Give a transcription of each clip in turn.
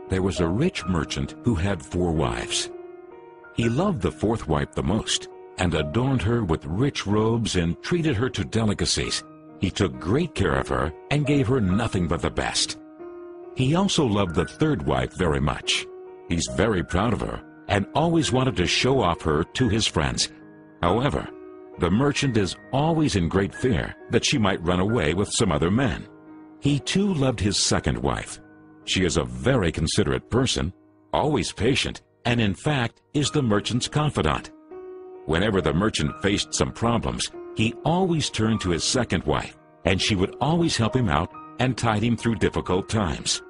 there was a rich merchant who had 4 wives. He loved the 4th wife the most, and adorned her with rich robes and treated her to delicacies. He took great care of her and gave her nothing but the best. He also loved the 3rd wife very much. He's very proud of her and always wanted to show off her to his friends. However, the merchant is always in great fear that she might run away with some other men. He too loved his 2nd wife. She is a very considerate person, always patient, and in fact is the merchant's confidant. Whenever the merchant faced some problems, he always turned to his 2nd wife, and she would always help him out and tide him through difficult times.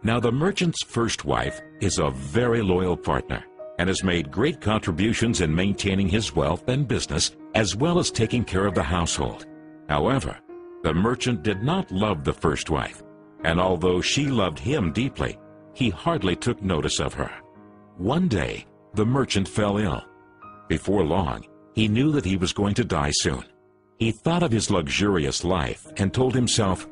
Now the merchant's 1st wife is a very loyal partner and has made great contributions in maintaining his wealth and business as well as taking care of the household. However, the merchant did not love the 1st wife, and although she loved him deeply, he hardly took notice of her. One day, the merchant fell ill. Before long, he knew that he was going to die soon. He thought of his luxurious life and told himself,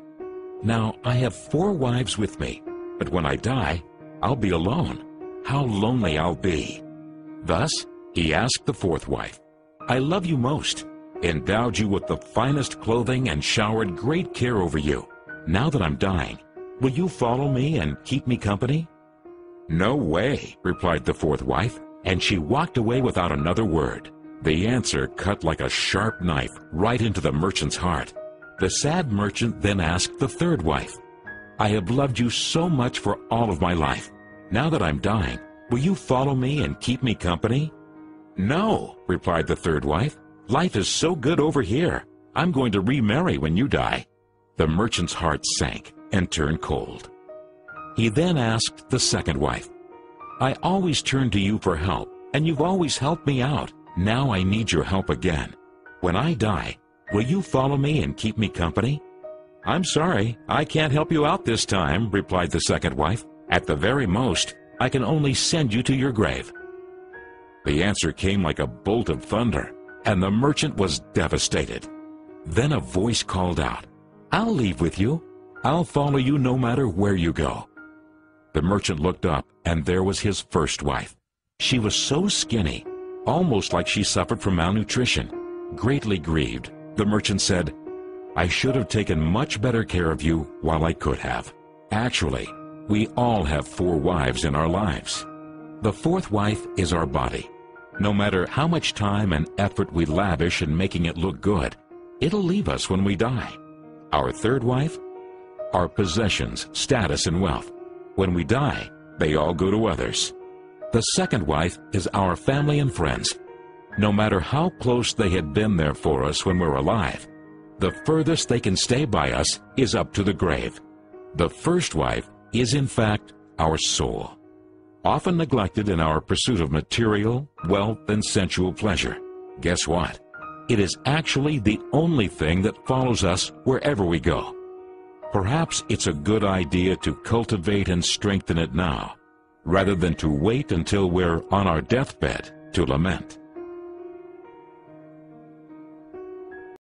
"Now I have 4 wives with me, but when I die, I'll be alone. How lonely I'll be." Thus, he asked the 4th wife, "I love you most, endowed you with the finest clothing and showered great care over you. Now that I'm dying, will you follow me and keep me company?" "No way," replied the 4th wife, and she walked away without another word. The answer cut like a sharp knife right into the merchant's heart. The sad merchant then asked the 3rd wife, "I have loved you so much for all of my life. Now that I'm dying, will you follow me and keep me company?" "No," replied the 3rd wife. "Life is so good over here. I'm going to remarry when you die." The merchant's heart sank and turned cold. He then asked the 2nd wife, "I always turn to you for help, and you've always helped me out. Now I need your help again. When I die, will you follow me and keep me company?" "I'm sorry, I can't help you out this time," replied the 2nd wife. "At the very most, I can only send you to your grave." The answer came like a bolt of thunder, and the merchant was devastated. Then a voice called out, "I'll leave with you. I'll follow you no matter where you go." The merchant looked up, and there was his 1st wife. She was so skinny, almost like she suffered from malnutrition. Greatly grieved, the merchant said, "I should have taken much better care of you while I could have." Actually, we all have 4 wives in our lives. The 4th wife is our body. No matter how much time and effort we lavish in making it look good, it'll leave us when we die. Our 3rd wife? Our possessions, status, and wealth. When we die, they all go to others. The 2nd wife is our family and friends. No matter how close they had been there for us when we're alive, the furthest they can stay by us is up to the grave. The 1st wife is in fact our soul, often neglected in our pursuit of material, wealth, and sensual pleasure. Guess what? It is actually the only thing that follows us wherever we go. Perhaps it's a good idea to cultivate and strengthen it now, rather than to wait until we're on our deathbed to lament.